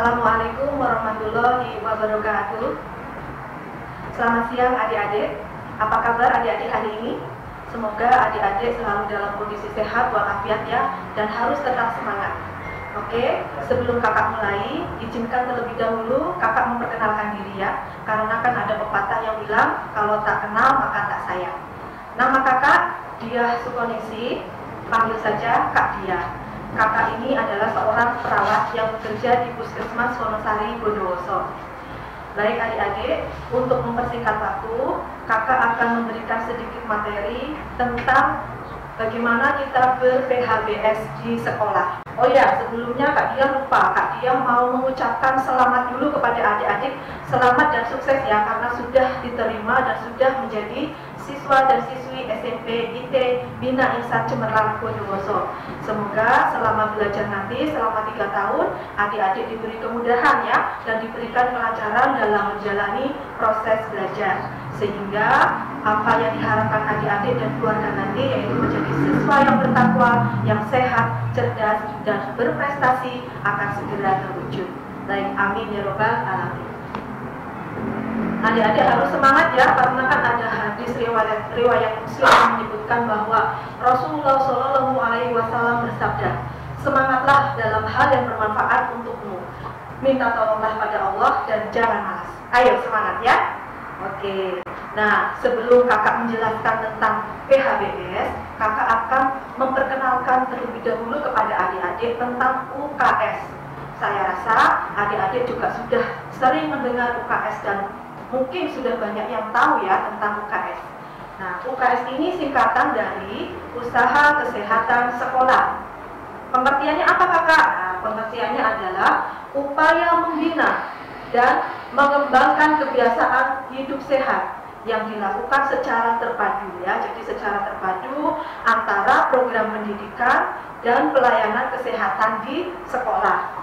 Assalamualaikum warahmatullahi wabarakatuh. Selamat siang adik-adik. Apa kabar adik-adik hari ini? Semoga adik-adik selalu dalam kondisi sehat walafiat ya, dan harus tetap semangat. Oke, sebelum kakak mulai, izinkan terlebih dahulu kakak memperkenalkan diri ya. Karena kan ada pepatah yang bilang, kalau tak kenal maka tak sayang. Nama kakak Diah Sukoningsih, panggil saja Kak Diah. Kakak ini adalah seorang perawat yang bekerja di Puskesmas Wonosari, Bondowoso. Baik adik-adik, untuk mempersingkat waktu, kakak akan memberikan sedikit materi tentang bagaimana kita ber-PHBS di sekolah. Oh ya, sebelumnya Kak Diah lupa, Kak Diah mau mengucapkan selamat dulu kepada adik-adik. Selamat dan sukses ya, karena sudah diterima dan sudah menjadi siswa dan siswi SMP IT Bina Insan Cemerlang Bondowoso. Semoga selama belajar nanti, selama 3 tahun, adik-adik diberi kemudahan ya, dan diberikan kelancaran dalam menjalani proses belajar. Sehingga apa yang diharapkan adik-adik dan keluarga nanti, yaitu menjadi siswa yang bertakwa, yang sehat, cerdas, dan berprestasi akan segera terwujud. Baik, amin ya robbal alamin. Adik-adik harus semangat ya, karena kan ada hadis riwayat Muslim yang menyebutkan bahwa Rasulullah Shallallahu Alaihi Wasallam bersabda, semangatlah dalam hal yang bermanfaat untukmu, minta tolonglah pada Allah dan jangan malas. Ayo semangat ya. Oke. Nah, sebelum kakak menjelaskan tentang PHBS, kakak akan memperkenalkan terlebih dahulu kepada adik-adik tentang UKS. Saya rasa adik-adik juga sudah sering mendengar UKS dan mungkin sudah banyak yang tahu ya tentang UKS. Nah, UKS ini singkatan dari Usaha Kesehatan Sekolah. Pengertiannya apa kakak? Nah, pengertiannya adalah upaya membina dan mengembangkan kebiasaan hidup sehat yang dilakukan secara terpadu ya. Jadi secara terpadu antara program pendidikan dan pelayanan kesehatan di sekolah.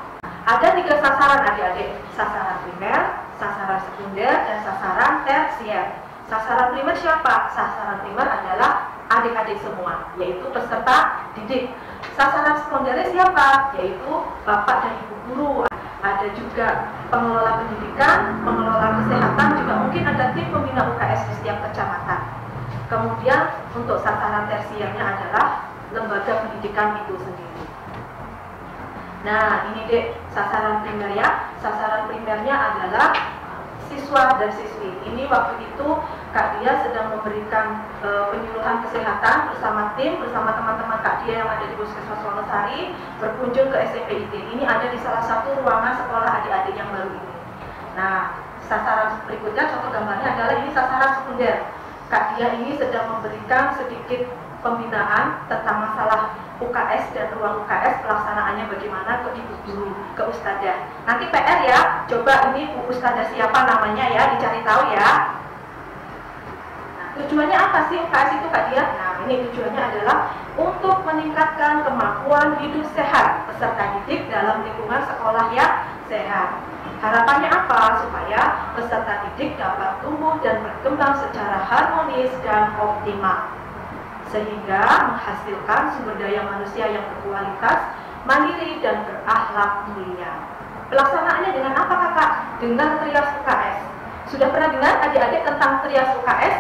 Ada 3 sasaran adik-adik, sasaran primer, sasaran sekunder, dan sasaran tersier. Sasaran primer siapa? Sasaran primer adalah adik-adik semua, yaitu peserta didik. Sasaran sekunder siapa? Yaitu bapak dan ibu guru. Ada juga pengelola pendidikan, pengelola kesehatan, juga mungkin ada tim pembina UKS di setiap kecamatan. Kemudian untuk sasaran tersiernya adalah lembaga pendidikan itu sendiri. Nah, ini dek sasaran primer ya. Sasaran primernya adalah siswa dan siswi. Ini waktu itu Kak Diah sedang memberikan penyuluhan kesehatan bersama tim, bersama teman-teman Kak Diah yang ada di Puskesmas Wonosari, berkunjung ke SMP IT. Ini ada di salah satu ruangan sekolah adik-adik yang baru ini. Nah, sasaran berikutnya, contoh gambarnya adalah ini sasaran sekunder. Kak Diah ini sedang memberikan sedikit pembinaan tentang masalah UKS dan ruang UKS, pelaksanaannya bagaimana ke ibu guru, ke ustadzah. Nanti PR ya, coba ini bu ustadzah siapa namanya ya, dicari tahu ya. Nah, tujuannya apa sih UKS itu Kak Diah? Nah, ini tujuannya adalah untuk meningkatkan kemampuan hidup sehat peserta didik dalam lingkungan sekolah yang sehat. Harapannya apa? Supaya peserta didik dapat tumbuh dan berkembang secara harmonis dan optimal, sehingga menghasilkan sumber daya manusia yang berkualitas, mandiri, dan berakhlak mulia. Pelaksanaannya dengan apa kakak? Dengan trias UKS. Sudah pernah dengar adik-adik tentang trias UKS?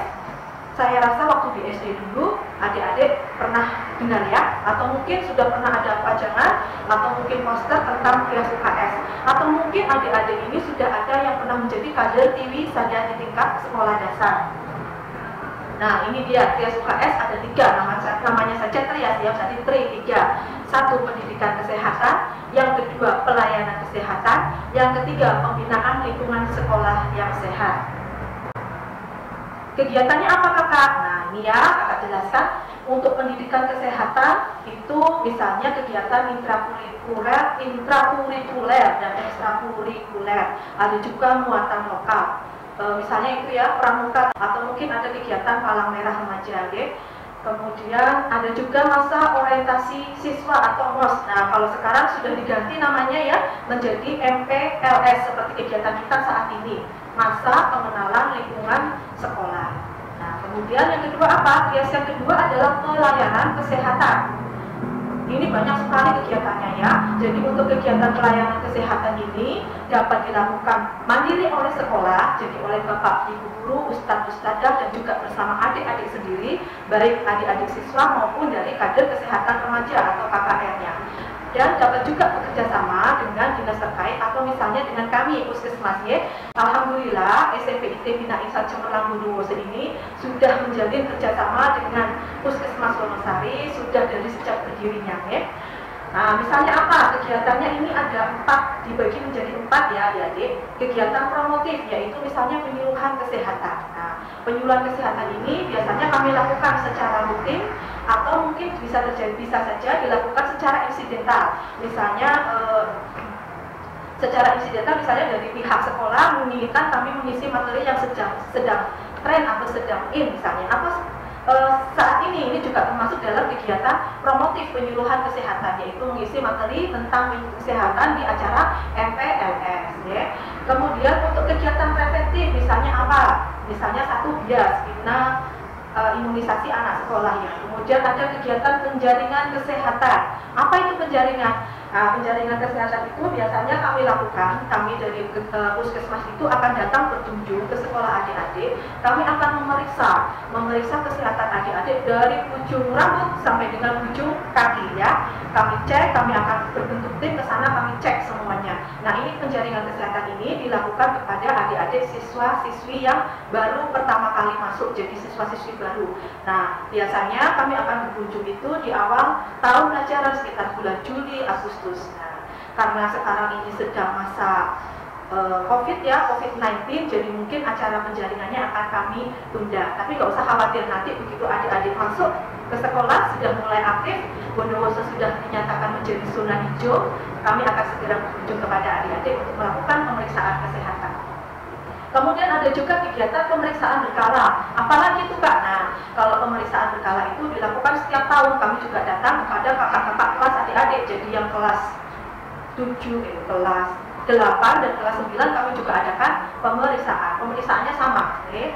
Saya rasa waktu di SD dulu adik-adik pernah dengar ya, atau mungkin sudah pernah ada pajangan atau mungkin poster tentang trias UKS, atau mungkin adik-adik ini sudah ada yang pernah menjadi kader TV saja di tingkat sekolah dasar. Nah, ini dia trias UKS ada 3, namanya saja trias ya, berarti tri 3. 1 pendidikan kesehatan, yang kedua pelayanan kesehatan, yang ketiga pembinaan lingkungan sekolah yang sehat. Kegiatannya apa kakak? Nah, ini ya kakak jelaskan. Untuk pendidikan kesehatan itu misalnya kegiatan intrakurikuler dan ekstrakurikuler. Ada juga muatan lokal. Misalnya itu ya pramuka, atau mungkin ada kegiatan palang merah remaja ya. Kemudian ada juga masa orientasi siswa atau MOS. Nah, kalau sekarang sudah diganti namanya ya menjadi MPLS seperti kegiatan kita saat ini, masa pengenalan lingkungan sekolah. Nah, kemudian yang kedua apa? Trias yang kedua adalah pelayanan kesehatan. Ini banyak sekali kegiatannya ya. Jadi untuk kegiatan pelayanan kesehatan ini dapat dilakukan mandiri oleh sekolah, jadi oleh bapak, ibu guru, ustadz, ustadzah, dan juga bersama adik-adik sendiri, baik adik-adik siswa maupun dari kader kesehatan remaja atau KKR-nya. Dan dapat juga bekerja sama dengan dinas terkait atau misalnya dengan kami Puskesmas ya. Alhamdulillah SMP IT Bina Insan Cemerlang Bondowoso ini sudah menjalin kerjasama dengan Puskesmas Wonosari sudah dari sejak berdirinya ya. Nah, misalnya apa? Kegiatannya ini ada 4, dibagi menjadi 4 ya adik-adik. Kegiatan promotif yaitu misalnya penyuluhan kesehatan. Nah, penyuluhan kesehatan ini biasanya kami lakukan secara rutin atau mungkin bisa saja dilakukan secara insidental. Misalnya secara insidental misalnya dari pihak sekolah menginginkan kami mengisi materi yang sedang tren atau sedang in misalnya, atau saat ini juga termasuk dalam kegiatan promotif penyuluhan kesehatan, yaitu mengisi materi tentang kesehatan di acara MPLS ya. Kemudian untuk kegiatan preventif misalnya apa? Misalnya 1 BIAS, Bina imunisasi anak sekolah ya. Kemudian ada kegiatan penjaringan kesehatan. Apa itu penjaringan? Nah, penjaringan kesehatan itu biasanya kami lakukan, kami dari Puskesmas itu akan datang berkunjung ke sekolah adik-adik. Kami akan memeriksa kesehatan adik-adik dari ujung rambut sampai dengan ujung kaki ya. Kami cek, kami akan berbentuk tim ke sana, kami cek semuanya. Nah, ini penjaringan kesehatan ini dilakukan kepada adik-adik siswa-siswi yang baru pertama kali masuk, jadi siswa-siswi baru. Nah, biasanya kami akan berkunjung itu di awal tahun ajaran sekitar bulan Juli, Agustus. Nah, karena sekarang ini sedang masa COVID ya, COVID-19, jadi mungkin acara penjaringannya akan kami tunda. Tapi nggak usah khawatir, nanti begitu adik-adik masuk ke sekolah sudah mulai aktif, Bondowoso sudah dinyatakan menjadi zona hijau, kami akan segera berkunjung kepada adik-adik untuk melakukan pemeriksaan kesehatan. Kemudian ada juga kegiatan pemeriksaan berkala. Apalagi itu Kak? Nah, kalau pemeriksaan berkala itu dilakukan setiap tahun. Kami juga datang kepada kakak-kakak kelas adik-adik. Jadi yang kelas 7, kelas 8 dan kelas 9 kami juga adakan pemeriksaan. Pemeriksaannya sama. Okay?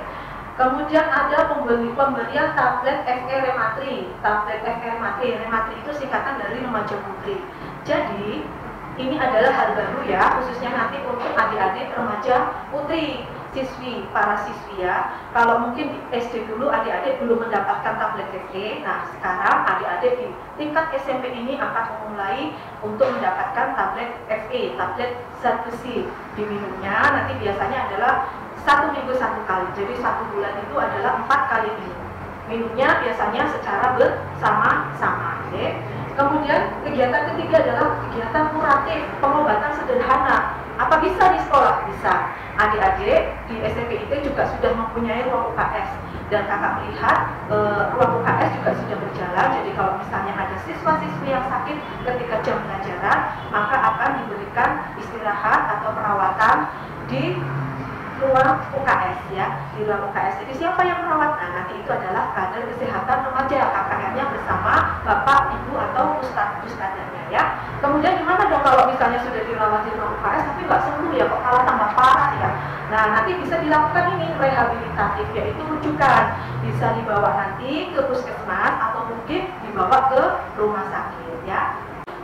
Kemudian ada pemberian tablet FE Rematri. Tablet FE Rematri. Rematri itu singkatan dari remaja putri. Jadi ini adalah hal baru ya, khususnya nanti untuk adik-adik remaja putri, siswi, para siswi ya. Kalau mungkin di SD dulu adik-adik belum mendapatkan tablet FE, nah sekarang adik-adik di tingkat SMP ini akan memulai untuk mendapatkan tablet FE, tablet zat besi. Diminumnya nanti biasanya adalah 1 minggu 1 kali, jadi 1 bulan itu adalah 4 kali minum. Minumnya biasanya secara bersama-sama. Okay? Kemudian kegiatan ketiga adalah kegiatan kuratif, pengobatan sederhana. Apa bisa di sekolah? Bisa. Adik-adik di SMP IT juga sudah mempunyai ruang UKS. Dan kakak melihat ruang UKS juga sudah berjalan. Jadi kalau misalnya ada siswa-siswi yang sakit ketika jam pelajaran, maka akan diberikan istirahat atau perawatan di ruang UKS ya, di ruang UKS. Jadi siapa yang merawat? Nah, nanti itu adalah kader kesehatan remaja, KKR-nya bersama bapak, ibu atau ustadznya ya. Kemudian gimana dong kalau misalnya sudah dirawat di ruang UKS tapi nggak sembuh ya, kok malah tambah parah ya? Nah, nanti bisa dilakukan ini rehabilitatif, yaitu rujukan. Bisa dibawa nanti ke puskesmas atau mungkin dibawa ke rumah sakit ya.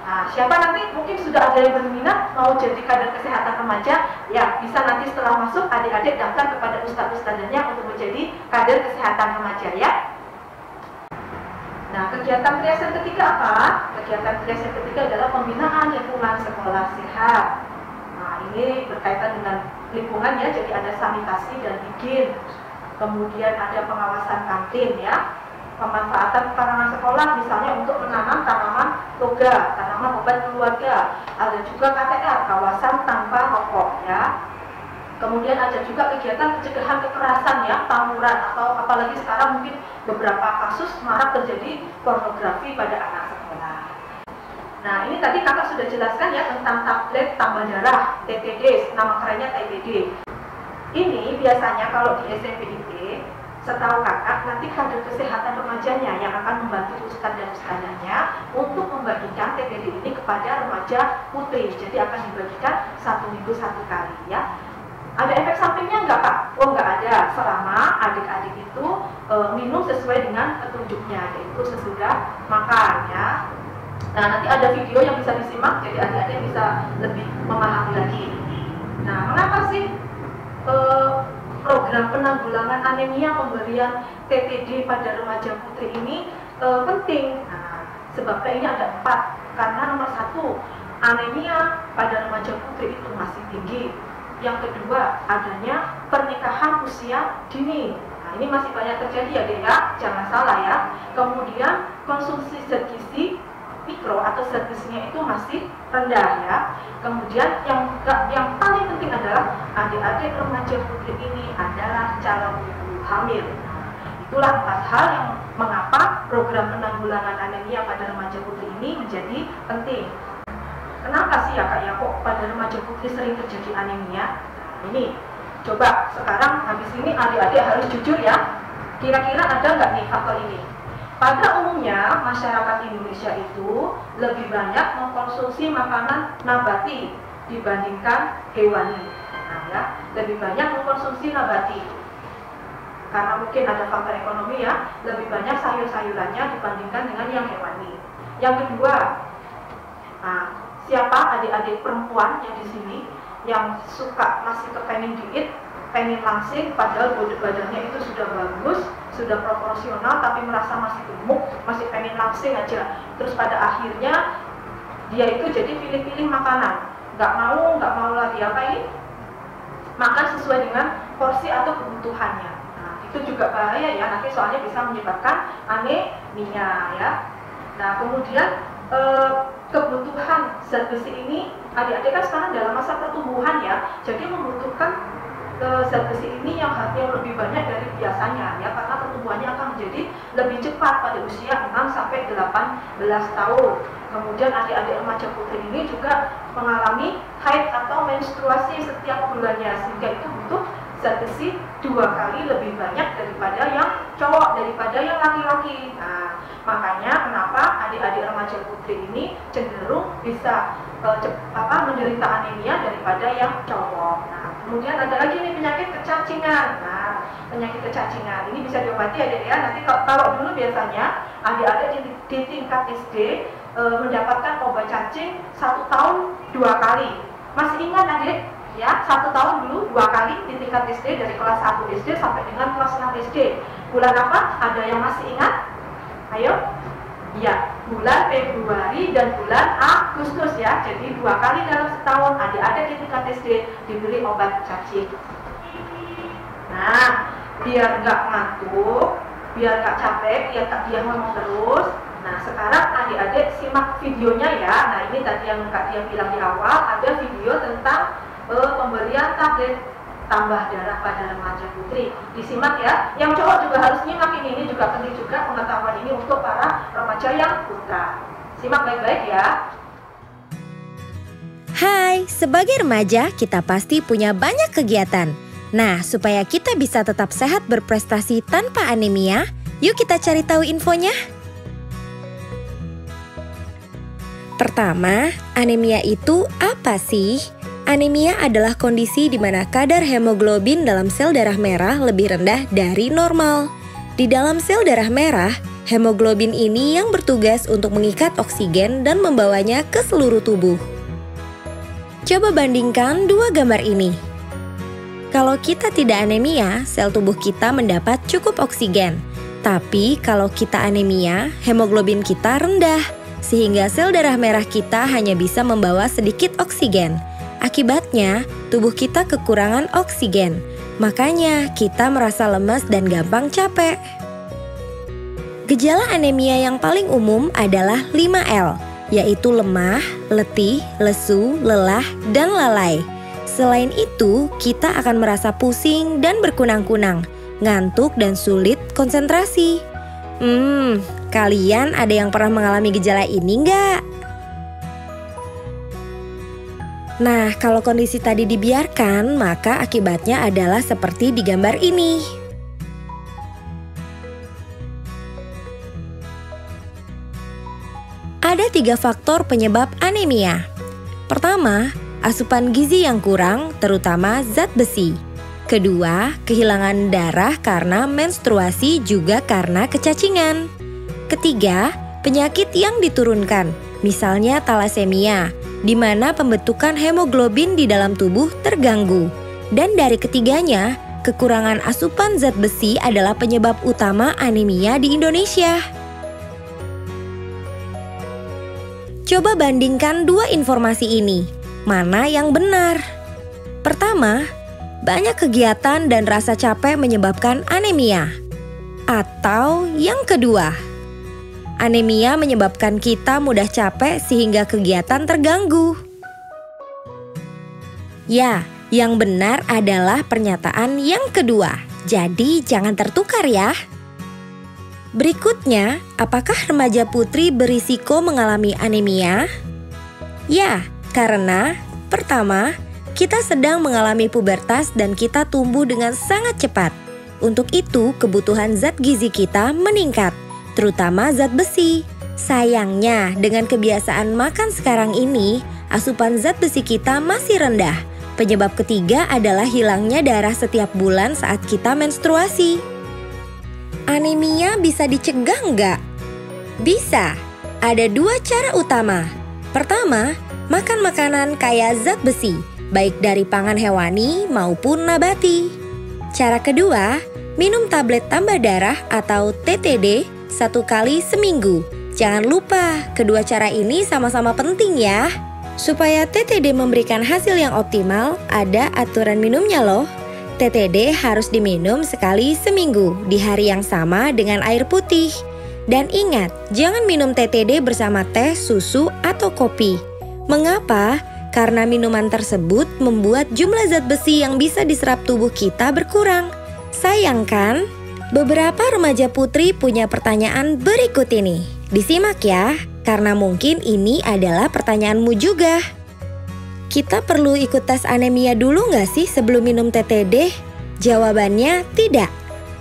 Nah, siapa nanti mungkin sudah ada yang berminat mau jadi kader kesehatan remaja, ya bisa nanti setelah masuk adik-adik daftar kepada ustadz-ustadzanya untuk menjadi kader kesehatan remaja ya. Nah, kegiatan kreasi ketiga apa? Kegiatan kreasi ketiga adalah pembinaan lingkungan sekolah sehat. Nah, ini berkaitan dengan lingkungan ya, jadi ada sanitasi dan higien. Kemudian ada pengawasan kantin ya. Pemanfaatan pekarangan sekolah misalnya untuk menanam tanaman toga, tanaman obat keluarga. Ada juga KTR, kawasan tanpa rokok ya. Kemudian ada juga kegiatan pencegahan kekerasan ya, tamuran atau apalagi sekarang mungkin beberapa kasus marak terjadi pornografi pada anak sekolah. Nah, ini tadi kakak sudah jelaskan ya tentang tablet tambah darah, TTD, nama kerennya TTD. Ini biasanya kalau di SMP IT, setahu kakak, nanti kader kesehatan remajanya yang akan membantu ustadz dan ustadzanya untuk membagikan TTD ini kepada remaja putri. Jadi akan dibagikan 1 minggu 1 kali ya. Ada efek sampingnya enggak Kak? Oh enggak ada, selama adik-adik itu minum sesuai dengan petunjuknya, yaitu sesudah makan ya. Nah, nanti ada video yang bisa disimak, jadi adik-adik bisa lebih memahami lagi. Nah, mengapa sih program penanggulangan anemia pemberian TTD pada remaja putri ini penting? Nah, sebabnya ini ada 4. Karena nomor 1, anemia pada remaja putri itu masih tinggi. Yang kedua, adanya pernikahan usia dini. Nah, ini masih banyak terjadi ya, Dek ya, jangan salah ya. Kemudian konsumsi zat gizi mikro atau zat gizinya itu masih rendah ya. Kemudian yang paling penting adalah adik-adik remaja putri ini adalah calon ibu hamil. Itulah 4 hal yang mengapa program penanggulangan anemia pada remaja putri ini menjadi penting. Kenapa sih ya Kak ya kok pada remaja putri sering terjadi anemia? Nah, ini coba sekarang habis ini adik-adik harus jujur ya. Kira-kira ada nggak nih faktor ini? Pada umumnya masyarakat Indonesia itu lebih banyak mengkonsumsi makanan nabati dibandingkan hewani. Nah, ya, lebih banyak mengkonsumsi nabati. Karena mungkin ada faktor ekonomi ya, lebih banyak sayur-sayurannya dibandingkan dengan yang hewani. Yang kedua, nah, siapa adik-adik perempuan yang di sini yang suka masih kepengen diet, pengen langsing, padahal badannya itu sudah bagus, sudah proporsional, tapi merasa masih gemuk, masih pengen langsing aja. Terus pada akhirnya dia itu jadi pilih-pilih makanan, nggak mau lagi apa ini makan sesuai dengan porsi atau kebutuhannya. Nah, itu juga bahaya ya, nanti soalnya bisa menyebabkan anemia ya. Nah, kemudian kebutuhan zat besi ini, adik-adik kan sekarang dalam masa pertumbuhan ya, jadi membutuhkan zat besi ini yang lebih banyak dari biasanya ya, karena pertumbuhannya akan menjadi lebih cepat pada usia 6-18 tahun. Kemudian adik-adik remaja putri ini juga mengalami haid atau menstruasi setiap bulannya, sehingga itu butuh zat besi 2 kali lebih banyak daripada yang cowok, daripada yang laki-laki. Nah, makanya kenapa adik-adik remaja putri ini cenderung bisa menderita anemia daripada yang cowok. Nah, kemudian ada lagi nih penyakit kecacingan. Nah, penyakit kecacingan ini bisa diobati adik ya. Nanti kalau dulu biasanya adik-adik di tingkat SD mendapatkan obat cacing 1 tahun 2 kali. Masih ingat adik? Ya, 1 tahun dulu 2 kali di tingkat SD dari kelas 1 SD sampai dengan kelas 6 SD. Bulan apa? Ada yang masih ingat? Ayo. Ya, bulan Februari dan bulan Agustus ya. Jadi 2 kali dalam setahun adik-adik di tingkat SD diberi obat cacing. Nah, biar nggak ngantuk, biar nggak capek, biar dia ngomong terus. Nah, sekarang adik-adik simak videonya ya. Nah, ini tadi yang Kak Dia bilang di awal, ada video tentang pemberian tablet tambah darah pada remaja putri. Disimak ya. Yang cowok juga harus nyimak ini juga penting juga pengetahuan ini untuk para remaja yang putra. Simak baik-baik ya. Hai, sebagai remaja kita pasti punya banyak kegiatan. Nah, supaya kita bisa tetap sehat berprestasi tanpa anemia, yuk kita cari tahu infonya. Pertama, anemia itu apa sih? Anemia adalah kondisi di mana kadar hemoglobin dalam sel darah merah lebih rendah dari normal. Di dalam sel darah merah, hemoglobin ini yang bertugas untuk mengikat oksigen dan membawanya ke seluruh tubuh. Coba bandingkan 2 gambar ini. Kalau kita tidak anemia, sel tubuh kita mendapat cukup oksigen. Tapi kalau kita anemia, hemoglobin kita rendah, sehingga sel darah merah kita hanya bisa membawa sedikit oksigen. Akibatnya, tubuh kita kekurangan oksigen. Makanya, kita merasa lemas dan gampang capek. Gejala anemia yang paling umum adalah 5L, yaitu lemah, letih, lesu, lelah, dan lalai. Selain itu, kita akan merasa pusing dan berkunang-kunang, ngantuk dan sulit konsentrasi. Kalian ada yang pernah mengalami gejala ini nggak? Nah, kalau kondisi tadi dibiarkan, maka akibatnya adalah seperti di gambar ini. Ada 3 faktor penyebab anemia. Pertama, asupan gizi yang kurang, terutama zat besi. Kedua, kehilangan darah karena menstruasi juga karena kecacingan. Ketiga, penyakit yang diturunkan, misalnya talasemia, di mana pembentukan hemoglobin di dalam tubuh terganggu. Dan dari ketiganya, kekurangan asupan zat besi adalah penyebab utama anemia di Indonesia. Coba bandingkan dua informasi ini, mana yang benar? Pertama, banyak kegiatan dan rasa capek menyebabkan anemia. Atau yang kedua, anemia menyebabkan kita mudah capek sehingga kegiatan terganggu. Ya, yang benar adalah pernyataan yang kedua. Jadi jangan tertukar ya. Berikutnya, apakah remaja putri berisiko mengalami anemia? Ya, karena pertama, kita sedang mengalami pubertas dan kita tumbuh dengan sangat cepat. Untuk itu, kebutuhan zat gizi kita meningkat, terutama zat besi. Sayangnya, dengan kebiasaan makan sekarang ini, asupan zat besi kita masih rendah. Penyebab ketiga adalah hilangnya darah setiap bulan saat kita menstruasi. Anemia bisa dicegah nggak? Bisa. Ada dua cara utama. Pertama, makan makanan kaya zat besi, baik dari pangan hewani maupun nabati. Cara kedua, minum tablet tambah darah atau TTD 1 kali seminggu. Jangan lupa, kedua cara ini sama-sama penting ya. Supaya TTD memberikan hasil yang optimal, ada aturan minumnya loh. TTD harus diminum sekali seminggu di hari yang sama dengan air putih. Dan ingat, jangan minum TTD bersama teh, susu, atau kopi. Mengapa? Karena minuman tersebut membuat jumlah zat besi yang bisa diserap tubuh kita berkurang. Sayang kan? Beberapa remaja putri punya pertanyaan berikut ini. Disimak ya, karena mungkin ini adalah pertanyaanmu juga. Kita perlu ikut tes anemia dulu nggak sih sebelum minum TTD? Jawabannya tidak.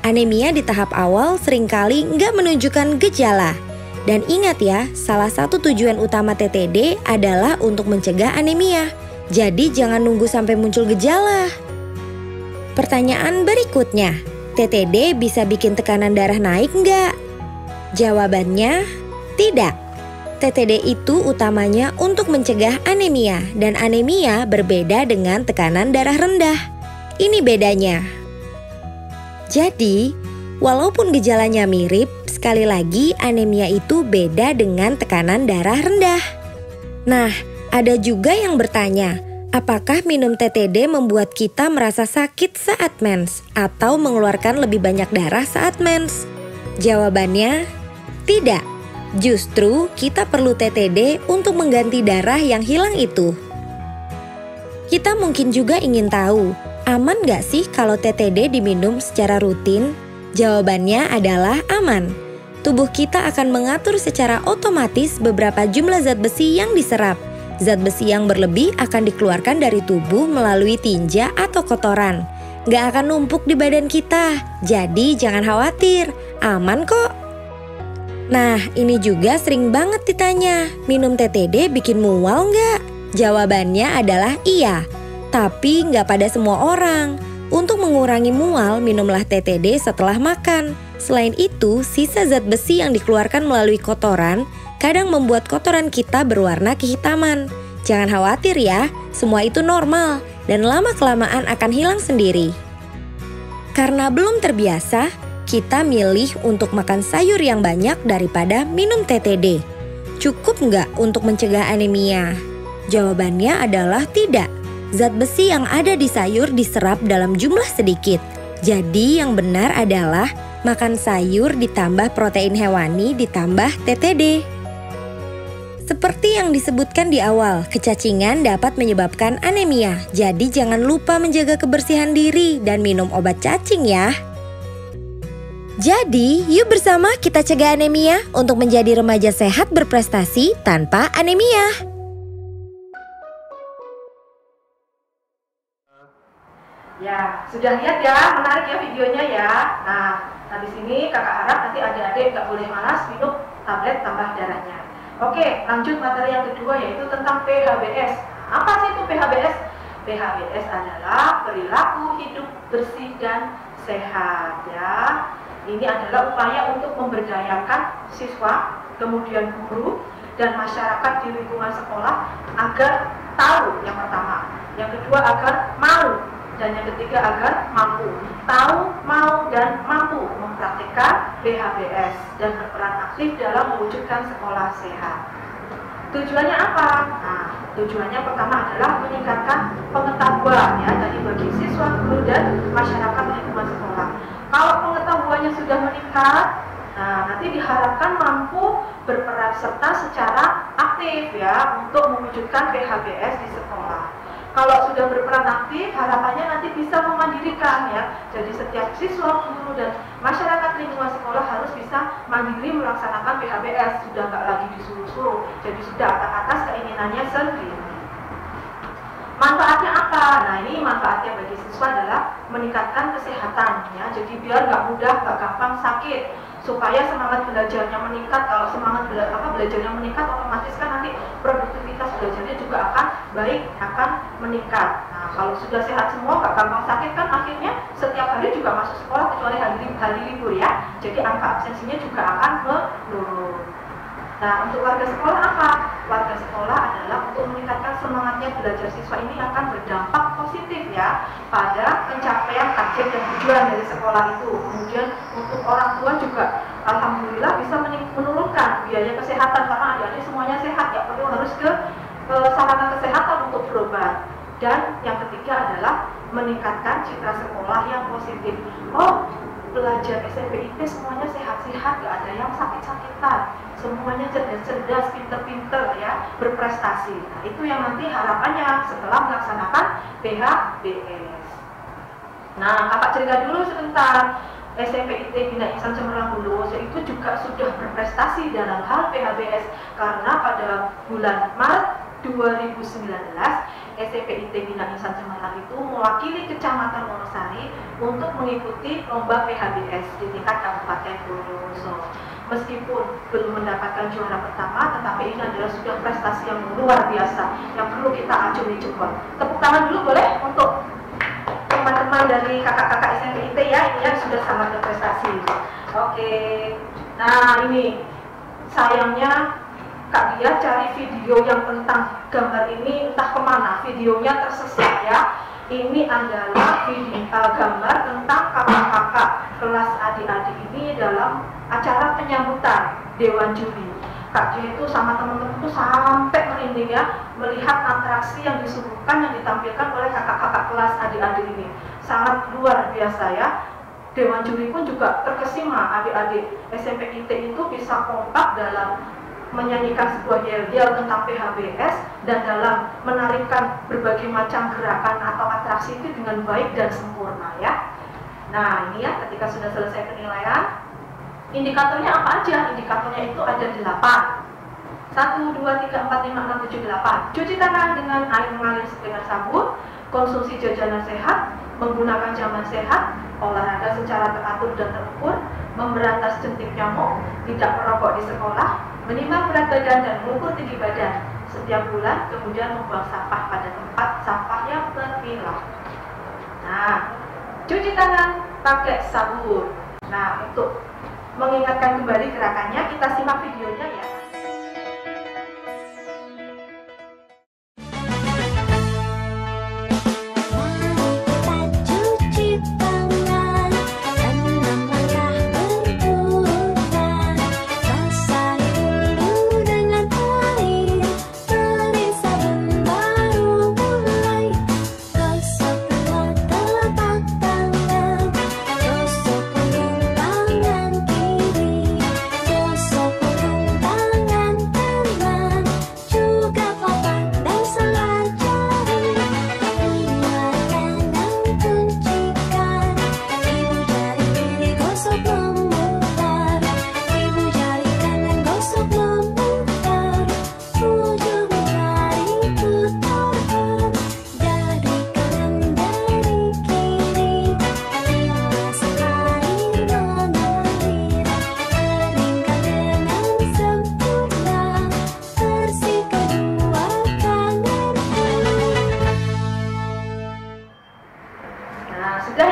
Anemia di tahap awal seringkali nggak menunjukkan gejala. Dan ingat ya, salah satu tujuan utama TTD adalah untuk mencegah anemia. Jadi jangan nunggu sampai muncul gejala. Pertanyaan berikutnya, TTD bisa bikin tekanan darah naik nggak? Jawabannya tidak. TTD itu utamanya untuk mencegah anemia, dan anemia berbeda dengan tekanan darah rendah. Ini bedanya. Jadi, walaupun gejalanya mirip, sekali lagi anemia itu beda dengan tekanan darah rendah. Nah, ada juga yang bertanya, apakah minum TTD membuat kita merasa sakit saat mens atau mengeluarkan lebih banyak darah saat mens? Jawabannya, tidak. Justru kita perlu TTD untuk mengganti darah yang hilang itu. Kita mungkin juga ingin tahu, aman gak sih kalau TTD diminum secara rutin? Jawabannya adalah aman. Tubuh kita akan mengatur secara otomatis beberapa jumlah zat besi yang diserap. Zat besi yang berlebih akan dikeluarkan dari tubuh melalui tinja atau kotoran. Gak akan numpuk di badan kita, jadi jangan khawatir, aman kok. Nah, ini juga sering banget ditanya, minum TTD bikin mual nggak? Jawabannya adalah iya, tapi nggak pada semua orang. Untuk mengurangi mual, minumlah TTD setelah makan. Selain itu, sisa zat besi yang dikeluarkan melalui kotoran kadang membuat kotoran kita berwarna kehitaman. Jangan khawatir ya, semua itu normal dan lama-kelamaan akan hilang sendiri. Karena belum terbiasa, kita milih untuk makan sayur yang banyak daripada minum TTD. Cukup nggak untuk mencegah anemia? Jawabannya adalah tidak. Zat besi yang ada di sayur diserap dalam jumlah sedikit. Jadi yang benar adalah makan sayur ditambah protein hewani ditambah TTD. Seperti yang disebutkan di awal, kecacingan dapat menyebabkan anemia. Jadi jangan lupa menjaga kebersihan diri dan minum obat cacing ya. Jadi, yuk bersama kita cegah anemia untuk menjadi remaja sehat berprestasi tanpa anemia. Ya, sudah lihat ya, menarik ya videonya ya. Nah, habis ini kakak harap nanti adik-adik nggak boleh malas minum tablet tambah darahnya. Oke, lanjut materi yang kedua yaitu tentang PHBS. Apa sih itu PHBS? PHBS adalah perilaku hidup bersih dan sehat ya. Ini adalah upaya untuk memberdayakan siswa, kemudian guru, dan masyarakat di lingkungan sekolah agar tahu, yang pertama. Yang kedua, agar mau. Dan yang ketiga, agar mampu. Tahu, mau, dan mampu mempraktikkan PHBS dan berperan aktif dalam mewujudkan sekolah sehat. Tujuannya apa? Nah, tujuannya pertama adalah meningkatkan pengetahuan ya dari bagi siswa, guru, dan masyarakat lingkungan sekolah. Kalau pengetahuannya sudah meningkat, nah nanti diharapkan mampu berperan serta secara aktif ya untuk mewujudkan PHBS di sekolah. Kalau sudah berperan aktif, harapannya nanti bisa memandirikan ya. Jadi setiap siswa, guru, dan masyarakat lingkungan sekolah harus bisa mandiri melaksanakan PHBS. Sudah nggak lagi disuruh-suruh, jadi sudah atas keinginannya sendiri. Manfaatnya apa? Nah ini manfaatnya bagi siswa adalah meningkatkan kesehatan ya. Jadi biar nggak mudah, nggak gampang sakit, supaya semangat belajarnya meningkat. Kalau semangat belajarnya meningkat, otomatis kan nanti produktivitas belajarnya juga akan baik, akan meningkat. Nah kalau sudah sehat semua, nggak gampang sakit kan akhirnya setiap hari juga masuk sekolah kecuali hari libur ya. Jadi angka absensinya juga akan menurun. Nah, untuk warga sekolah apa? Warga sekolah adalah untuk meningkatkan semangatnya belajar siswa ini akan berdampak positif ya pada pencapaian target dan tujuan dari sekolah itu. Kemudian untuk orang tua juga alhamdulillah bisa menurunkan biaya kesehatan karena adik-adik semuanya sehat, ya perlu harus ke sarana kesehatan untuk berobat. Dan yang ketiga adalah meningkatkan citra sekolah yang positif. Oh, pelajar SMP semuanya sehat-sehat, gak ada yang sakit-sakitan, semuanya cerdas-cerdas, pinter-pinter ya, berprestasi. Nah, itu yang nanti harapannya setelah melaksanakan PHBS. Nah, kakak cerita dulu sebentar. SMP IT Bina Ihsan Cemerlang Bondowoso itu juga sudah berprestasi dalam hal PHBS karena pada bulan Maret 2019 SMP IT Bina Ihsan Cemerlang itu mewakili Kecamatan Wonosari untuk mengikuti lomba PHBS di tingkat Kabupaten Bondowoso. Meskipun belum mendapatkan juara pertama, tetapi ini adalah sudah prestasi yang luar biasa yang perlu kita acungi jempol. Tepuk tangan dulu boleh untuk teman-teman dari kakak-kakak SMP IT ya, ini yang sudah sangat berprestasi. Oke, nah ini sayangnya Kak Dia cari video yang tentang gambar ini entah kemana, videonya tersesat ya. Ini adalah gambar tentang kakak-kakak kelas adik-adik ini dalam acara penyambutan Dewan Juri. Kak Dia itu sama teman-teman itu sampai merinding ya melihat atraksi yang disuguhkan yang ditampilkan oleh kakak-kakak kelas adik-adik ini. Sangat luar biasa ya. Dewan Juri pun juga terkesima, adik-adik SMP IT itu bisa kompak dalam menyanyikan sebuah yel-yel tentang PHBS dan dalam menarikkan berbagai macam gerakan atau atraksi itu dengan baik dan sempurna ya. Nah ini ya, ketika sudah selesai penilaian, indikatornya apa aja? Indikatornya itu ada 8. 1, 2, 3, 4, 5, 6, 7, 8. Cuci tangan dengan air mengalir dengan sabun, konsumsi jajanan sehat, menggunakan jaman sehat, olahraga secara teratur dan terukur, memberantas jentik nyamuk, tidak merokok di sekolah, menimbang berat badan dan mengukur tinggi badan setiap bulan, kemudian membuang sampah pada tempat sampah yang terpilah. Nah, cuci tangan pakai sabun. Nah, untuk mengingatkan kembali gerakannya, kita simak videonya ya.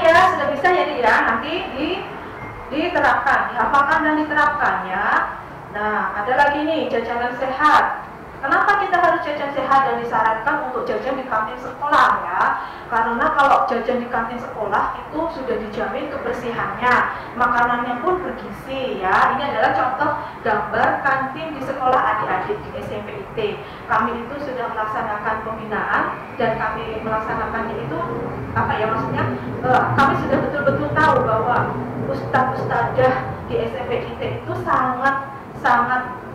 Sudah bisa ya nanti diterapkan, dihafalkan dan diterapkan ya. Nah, ada lagi nih jajanan sehat. Kenapa kita harus jajan sehat dan disarankan untuk jajan di kantin sekolah ya? Karena kalau jajan di kantin sekolah itu sudah dijamin kebersihannya, makanannya pun bergizi ya. Ini adalah contoh gambar kantin di sekolah adik-adik di SMP IT. Kami itu sudah melaksanakan pembinaan dan kami melaksanakannya itu apa ya maksudnya? Kami sudah betul-betul tahu bahwa ustadz-ustadzah di SMP IT itu sangat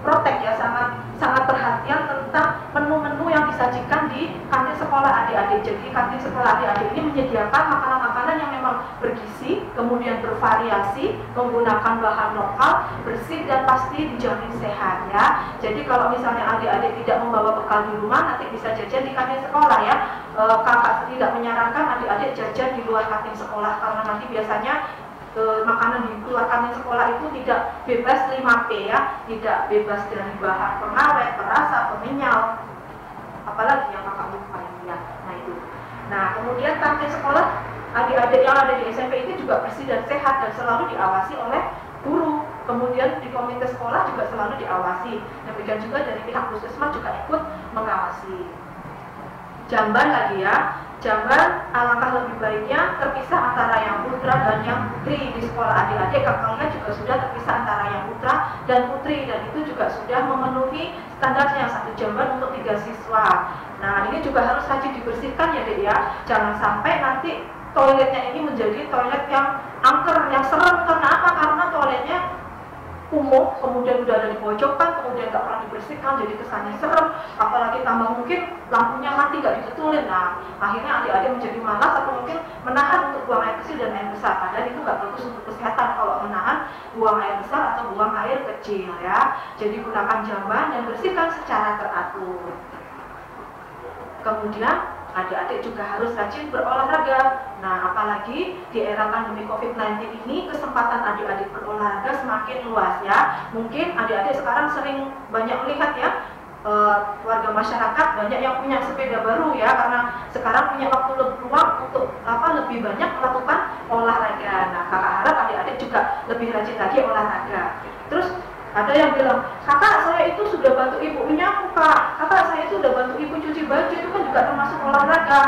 protek ya, sangat perhatian tentang menu-menu yang disajikan di kantin sekolah adik-adik. Jadi kantin sekolah adik-adik ini menyediakan makanan-makanan yang memang bergizi, kemudian bervariasi, menggunakan bahan lokal, bersih dan pasti dijamin sehat ya. Jadi kalau misalnya adik-adik tidak membawa bekal di rumah, nanti bisa jajan di kantin sekolah ya. Kakak tidak menyarankan adik-adik jajan di luar kantin sekolah karena nanti biasanya makanan di luar kantin sekolah itu tidak bebas 5P ya, tidak bebas dari bahan pengawet, perasa, pemenyal, apalagi yang kakak lupa ya. Nah itu. Nah kemudian kantin sekolah adik-adik yang ada di SMP itu juga bersih dan sehat dan selalu diawasi oleh guru. Kemudian di komite sekolah juga selalu diawasi. Demikian juga dari pihak puskesmas juga ikut mengawasi. Jamban lagi ya. Jamban alangkah lebih baiknya terpisah antara yang putra dan yang putri di sekolah adik-adik. Kakaknya juga sudah terpisah antara yang putra dan putri dan itu juga sudah memenuhi standarnya 1 jamban untuk 3 siswa. Nah ini juga harus rajin dibersihkan ya Dek ya. Jangan sampai nanti toiletnya ini menjadi toilet yang angker, yang serem. Karena apa? Karena toiletnya kumuh, kemudian udah ada di pojokan, kemudian nggak pernah dibersihkan, jadi kesannya serem. Apalagi tambah mungkin lampunya mati nggak dibetulin. Nah, akhirnya adik-adik menjadi malas atau mungkin menahan untuk buang air kecil dan air besar. Padahal itu nggak bagus untuk kesehatan kalau menahan buang air besar atau buang air kecil ya. Jadi gunakan jamban dan bersihkan secara teratur. Kemudian adik-adik juga harus rajin berolahraga. Nah, apalagi di era pandemi COVID-19 ini kesempatan adik-adik berolahraga semakin luas ya. Mungkin adik-adik sekarang sering banyak melihat ya warga masyarakat banyak yang punya sepeda baru ya, karena sekarang punya waktu luang untuk lebih banyak melakukan olahraga. Nah, kakak harap adik-adik juga lebih rajin lagi olahraga. Terus ada yang bilang, kakak saya itu sudah bantu ibu menyapu kak, kakak saya itu sudah bantu ibu cuci baju, itu kan juga termasuk olahraga.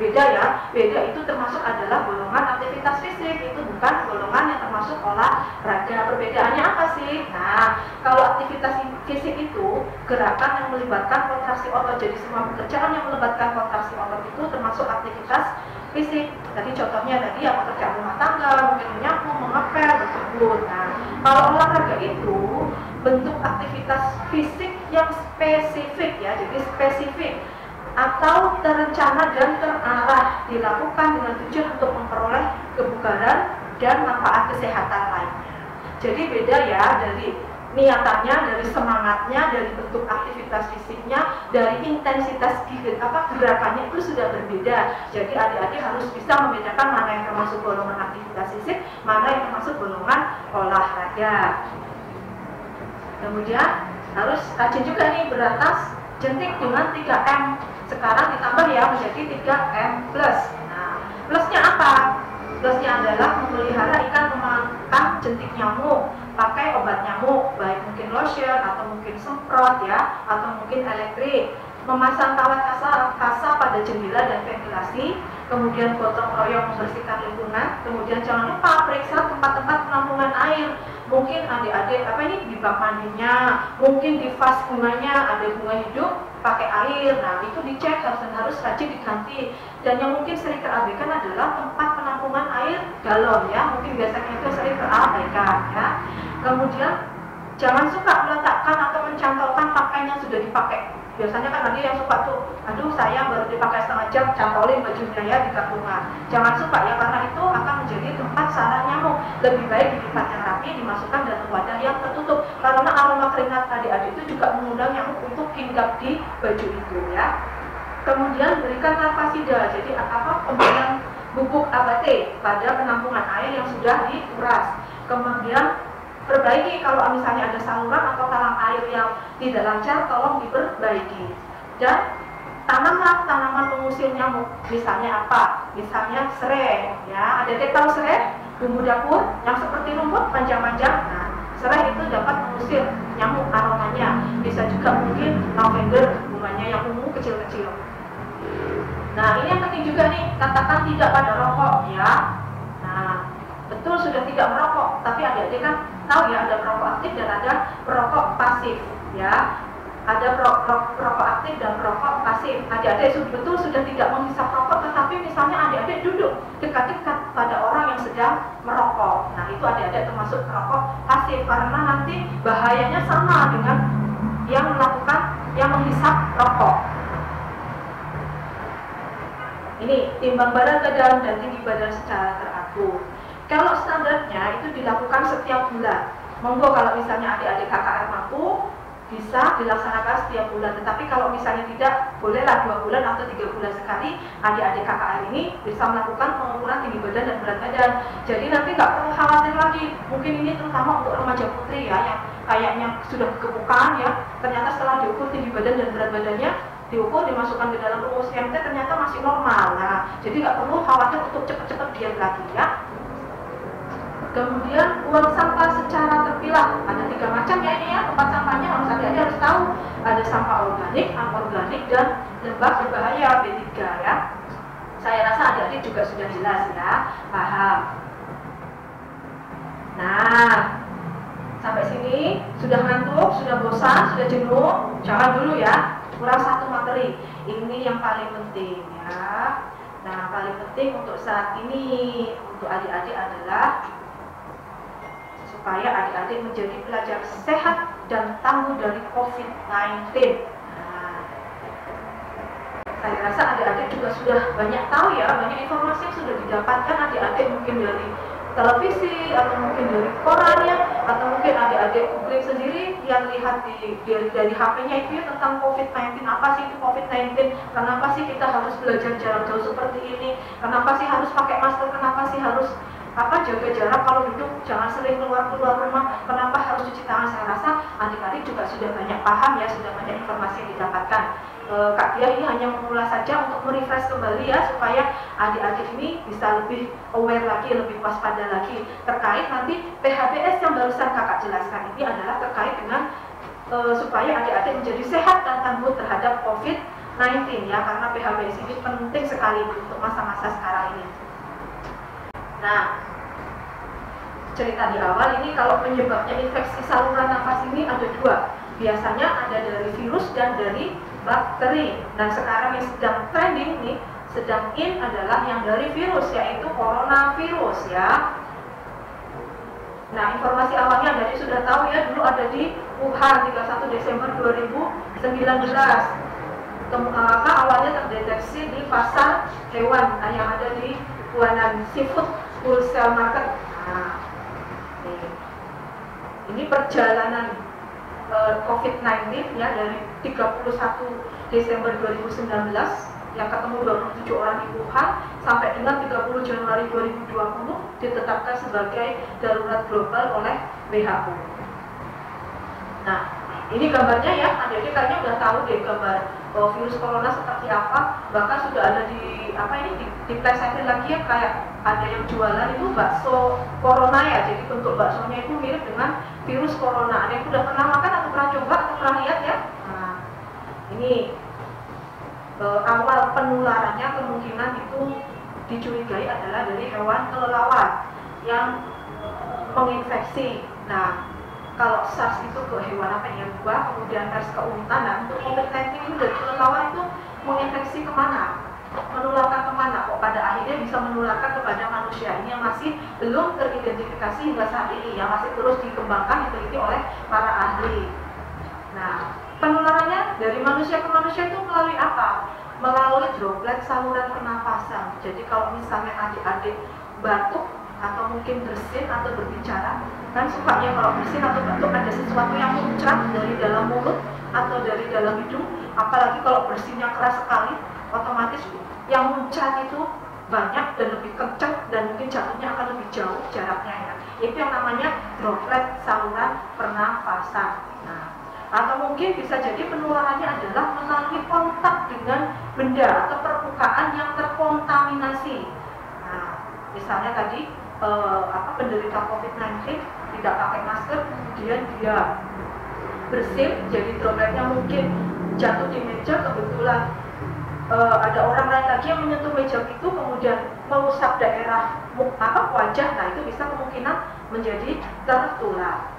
Beda ya, beda itu termasuk adalah golongan aktivitas fisik, itu bukan golongan yang termasuk olahraga. Perbedaannya apa sih? Nah, kalau aktivitas fisik itu gerakan yang melibatkan kontraksi otot, jadi semua pekerjaan yang melibatkan kontraksi otot itu termasuk aktivitas fisik. Tadi contohnya tadi yang pekerjaan rumah tangga, mungkin menyapu, mengepel, bersebut. Nah, kalau olahraga itu bentuk aktivitas fisik yang spesifik ya, jadi spesifik atau terencana dan terarah dilakukan dengan tujuan untuk memperoleh kebugaran dan manfaat kesehatan lainnya. Jadi beda ya dari niatannya, dari semangatnya, dari bentuk aktivitas fisiknya, dari intensitas gerakannya itu sudah berbeda. Jadi adik-adik harus bisa membedakan mana yang termasuk golongan aktivitas fisik, mana yang termasuk golongan olahraga. Kemudian harus rajin juga nih berantas jentik dengan 3M. Sekarang ditambah ya menjadi 3M+. Nah, plusnya apa? Plusnya adalah memelihara ikan memakan jentik nyamuk, pakai obat nyamuk, baik mungkin lotion atau mungkin semprot ya, atau mungkin elektrik, memasang kawat kasa pada jendela dan ventilasi, kemudian gotong royong membersihkan lingkungan, kemudian jangan lupa periksa tempat-tempat penampungan air. Mungkin adik-adik di bak mandinya, mungkin di vas bunganya ada bunga hidup pakai air. Nah, itu dicek harus rajin diganti. Dan yang mungkin sering terabaikan adalah tempat penampungan air galon ya. Mungkin biasanya itu sering terabaikan ya. Kemudian jangan suka meletakkan atau mencantolkan pakaian yang sudah dipakai. Biasanya kan ada yang suka tuh, aduh sayang baru dipakai setengah jam, cantolin bajunya ya di gantungan. Jangan suka ya, karena itu akan menjadi tempat sarang nyamuk. Lebih baik dilipat yang rapi, dimasukkan dalam wadah yang tertutup. Karena aroma keringat adik-adik itu juga mengundang nyamuk untuk hinggap di baju itu ya. Kemudian berikan larvasida, jadi pemberian bubuk ABT pada penampungan air yang sudah dikuras. Kemudian perbaiki kalau misalnya ada saluran atau talang air yang tidak lancar, tolong diperbaiki. Dan tanamlah tanaman pengusir nyamuk. Misalnya apa? Misalnya serai. Ya, ada tahu serai? Bumbu dapur yang seperti rumput panjang-panjang. Nah, serai itu dapat mengusir nyamuk aromanya, bisa juga mungkin lavender bunganya yang ungu kecil-kecil. Nah, ini yang penting juga nih, katakan tidak pada rokok ya. Nah, betul sudah tidak merokok, tapi adik-adik kan tahu ya ada perokok aktif dan ada perokok pasif ya. Ada perokok aktif dan perokok pasif. Adik-adik betul sudah tidak menghisap rokok, tetapi misalnya adik-adik duduk dekat-dekat pada orang yang sedang merokok. Nah, itu adik-adik termasuk perokok pasif karena nanti bahayanya sama dengan yang menghisap rokok. Ini timbang badan ke dalam dan tinggi badan secara teratur. Kalau standarnya itu dilakukan setiap bulan. Monggo kalau misalnya adik-adik KKR mampu bisa dilaksanakan setiap bulan. Tetapi kalau misalnya tidak, bolehlah 2 bulan atau 3 bulan sekali adik-adik KKR ini bisa melakukan pengukuran tinggi badan dan berat badan. Jadi nanti nggak perlu khawatir lagi. Mungkin ini terutama untuk remaja putri ya, yang kayaknya sudah kegemukan ya. Ternyata setelah diukur tinggi badan dan berat badannya, diukur, dimasukkan ke dalam rumus MT, ternyata masih normal. Nah, jadi nggak perlu khawatir untuk cepat-cepat diet lagi ya. Kemudian buang sampah secara terpilah. Ada 3 macam ya ini ya, tempat sampahnya harus tahu. Ada sampah organik, anorganik, dan limbah berbahaya B3 ya. Saya rasa adik-adik juga sudah jelas ya, paham. Nah, sampai sini sudah ngantuk, sudah bosan, sudah jenuh, jangan dulu ya. Kurang 1 materi. Ini yang paling penting ya. Nah, paling penting untuk saat ini untuk adik-adik adalah supaya adik-adik menjadi pelajar sehat dan tangguh dari COVID-19. Nah, saya rasa adik-adik juga sudah banyak tahu ya, banyak informasi yang sudah didapatkan adik-adik mungkin dari televisi atau mungkin dari koran ya, atau mungkin adik-adik googling sendiri yang lihat dari HP-nya itu ya tentang COVID-19. Apa sih itu COVID-19? Kenapa sih kita harus belajar jarak jauh seperti ini? Kenapa sih harus pakai masker? Kenapa sih harus jaga jarak kalau duduk, jangan sering keluar rumah, kenapa harus cuci tangan? Saya rasa adik-adik juga sudah banyak paham ya, sudah banyak informasi yang didapatkan. Kak Dia ini hanya mengulas saja untuk merefresh kembali ya, supaya adik-adik ini bisa lebih aware lagi, lebih waspada lagi terkait nanti PHBS yang barusan kakak jelaskan ini adalah terkait dengan supaya adik-adik menjadi sehat dan tangguh terhadap COVID-19 ya, karena PHBS ini penting sekali untuk masa-masa sekarang ini. Nah, cerita di awal ini kalau penyebabnya infeksi saluran nafas ini ada 2. Biasanya ada dari virus dan dari bakteri. Nah, sekarang yang sedang trending nih, sedang in adalah yang dari virus, yaitu coronavirus ya. Nah, informasi awalnya dari sudah tahu ya, dulu ada di Wuhan 31 Desember 2019. Awalnya terdeteksi di pasar hewan yang ada di Guanan Seafood Wholesale Market. Nah, ini perjalanan COVID-19 ya dari 31 Desember 2019 yang ketemu 27 orang di Wuhan sampai dengan 30 Januari 2020 ditetapkan sebagai darurat global oleh WHO. Nah, ini gambarnya ya, adik-adik kayaknya udah tahu deh gambar virus corona seperti apa. Bahkan sudah ada di diplesetin lagi ya, kayak ada yang jualan itu bakso corona ya. Jadi bentuk baksonya itu mirip dengan virus corona. Ada yang sudah pernah makan atau pernah coba atau pernah lihat ya? Nah, ini awal penularannya kemungkinan itu dicurigai adalah dari hewan kelelawar yang menginfeksi. Nah, kalau SARS itu ke hewan apa ya, buah, kemudian MERS ke unta. Nah, untuk COVID-19 ini dari kelelawar itu menginfeksi kemana? Menularkan kemana? Kok pada akhirnya bisa menularkan kepada manusia? Ini yang masih belum teridentifikasi hingga saat ini, yang masih terus dikembangkan, diteliti oleh para ahli. Nah, penularannya dari manusia ke manusia itu melalui apa? Melalui droplet saluran pernafasan. Jadi kalau misalnya adik-adik batuk atau mungkin bersin atau berbicara, kan sukanya kalau bersin atau batuk ada sesuatu yang muncrat dari dalam mulut atau dari dalam hidung. Apalagi kalau bersinnya keras sekali, otomatis yang muncrat itu banyak dan lebih kencang dan mungkin jatuhnya akan lebih jauh jaraknya ya. Itu yang namanya droplet saluran pernafasan. Nah, atau mungkin bisa jadi penularannya adalah melalui kontak dengan benda atau permukaan yang terkontaminasi. Nah, misalnya tadi penderita COVID-19 tidak pakai masker, kemudian dia bersin, jadi dropletnya mungkin jatuh di meja, kebetulan ada orang lain lagi yang menyentuh meja itu kemudian mengusap daerah wajah, nah itu bisa kemungkinan menjadi tertular.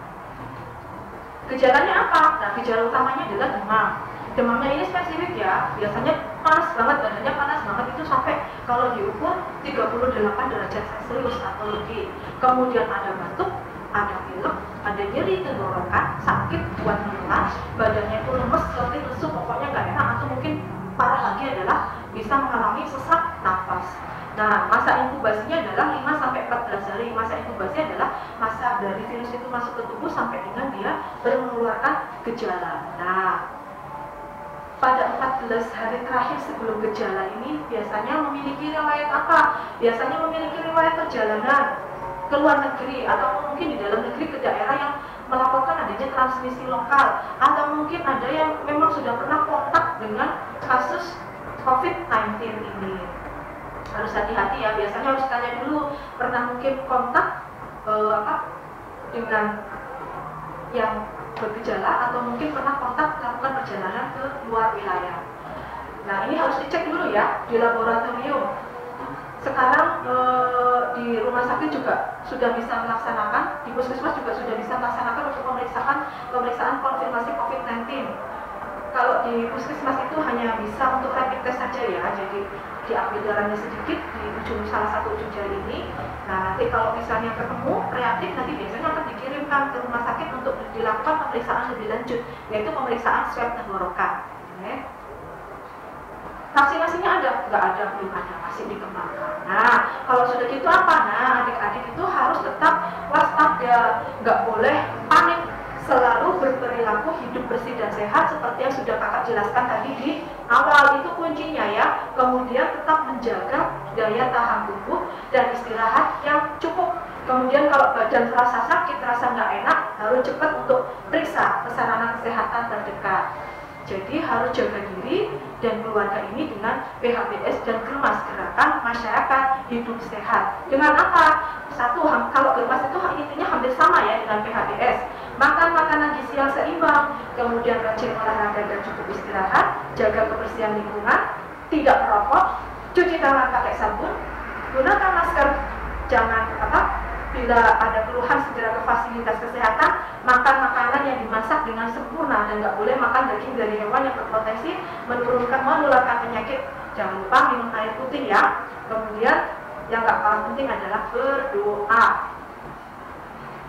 Gejalanya apa? Nah, gejala utamanya adalah demam. Demamnya ini spesifik ya, biasanya panas banget, badannya panas banget, itu sampai kalau diukur 38 derajat Celcius atau lebih. Kemudian ada batuk, ada pilek, ada nyeri tenggorokan, sakit buat menelan, badannya itu lemes, letih, lesu, pokoknya nggak enak, atau mungkin parah lagi adalah bisa mengalami sesak nafas. Nah, masa inkubasinya adalah 5-14 hari. Masa inkubasi adalah masa dari virus itu masuk ke tubuh sampai dengan dia mengeluarkan gejala. Nah, pada 14 hari terakhir sebelum gejala ini biasanya memiliki riwayat apa? Biasanya memiliki riwayat perjalanan ke luar negeri, atau mungkin di dalam negeri ke daerah yang melaporkan adanya transmisi lokal, atau mungkin ada yang memang sudah pernah kontak dengan kasus COVID-19 ini. Harus hati-hati ya, biasanya harus tanya dulu pernah mungkin kontak dengan yang bergejala, atau mungkin pernah kontak melakukan perjalanan ke luar wilayah. Nah, ini harus dicek dulu ya di laboratorium. Sekarang di rumah sakit juga sudah bisa melaksanakan, di puskesmas juga sudah bisa melaksanakan untuk pemeriksaan konfirmasi COVID-19. Kalau di puskesmas itu hanya bisa untuk rapid test saja ya, jadi diambil darahnya sedikit di salah satu ujung jari ini. Nah, nanti kalau misalnya ketemu reaktif, nanti biasanya akan dikirimkan ke rumah sakit untuk dilakukan pemeriksaan lebih lanjut, yaitu pemeriksaan swab tenggorokan. Vaksinasinya ada? Nggak ada, belum ada, masih dikembangkan. Nah, kalau sudah gitu apa? Nah, adik-adik itu harus tetap waspada, nggak boleh panik, selalu berperilaku hidup bersih dan sehat seperti yang sudah kakak jelaskan tadi di awal, itu kuncinya ya. Kemudian tetap menjaga daya tahan tubuh dan istirahat yang cukup. Kemudian kalau badan terasa sakit, terasa nggak enak, harus cepat untuk periksa ke sarana kesehatan terdekat. Jadi harus jaga diri dan keluarga ini dengan PHBS dan Germas, Gerakan Masyarakat Hidup Sehat. Dengan apa? Satu, kalau Germas itu intinya hampir sama ya dengan PHBS. Makan makanan gizi yang seimbang, kemudian rajin olahraga dan cukup istirahat, jaga kebersihan lingkungan, tidak merokok, cuci tangan pakai sabun, gunakan masker, jangan bila ada keluhan segera ke fasilitas kesehatan, makan makanan yang dimasak dengan sempurna, dan nggak boleh makan daging dari hewan yang berpotensi menularkan penyakit. Jangan lupa minum air putih ya. Kemudian yang nggak kalah penting adalah berdoa.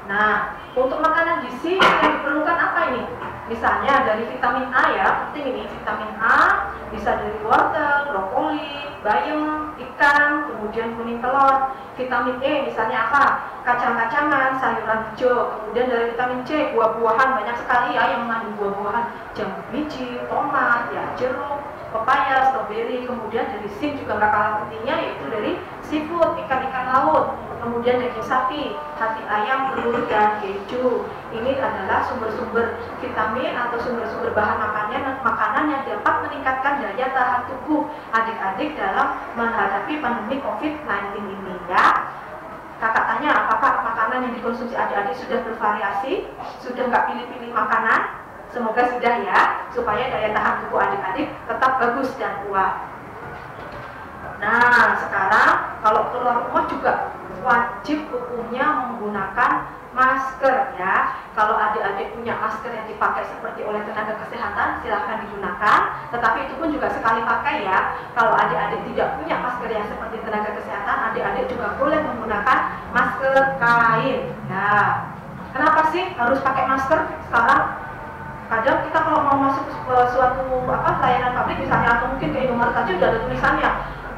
Nah, untuk makanan gizi yang diperlukan apa ini? Misalnya dari vitamin A ya, penting ini vitamin A, bisa dari wortel, brokoli, bayam, ikan, kemudian kuning telur. Vitamin E misalnya apa? Kacang-kacangan, sayuran hijau. Kemudian dari vitamin C, buah-buahan banyak sekali ya yang mengandung buah-buahan, jambu biji, tomat, ya jeruk, pepaya, stroberi. Kemudian dari zinc juga nggak kalah pentingnya, yaitu dari seafood, ikan-ikan laut. Kemudian daging sapi, hati ayam, telur, dan keju. Ini adalah sumber-sumber vitamin atau sumber-sumber bahan makanan yang dapat meningkatkan daya tahan tubuh adik-adik dalam menghadapi pandemi COVID-19 ini ya. Kakak tanya, apakah makanan yang dikonsumsi adik-adik sudah bervariasi? Sudah nggak pilih-pilih makanan? Semoga sudah ya, supaya daya tahan tubuh adik-adik tetap bagus dan kuat. Nah, sekarang kalau keluar rumah juga wajib hukumnya menggunakan masker ya. Kalau adik-adik punya masker yang dipakai seperti oleh tenaga kesehatan, silahkan digunakan. Tetapi itu pun juga sekali pakai ya. Kalau adik-adik tidak punya masker yang seperti tenaga kesehatan, adik-adik juga boleh menggunakan masker kain. Ya. Kenapa sih harus pakai masker sekarang? Kadang kita kalau mau masuk ke suatu layanan pabrik misalnya, atau mungkin ke Indomaret aja udah ada tulisannya,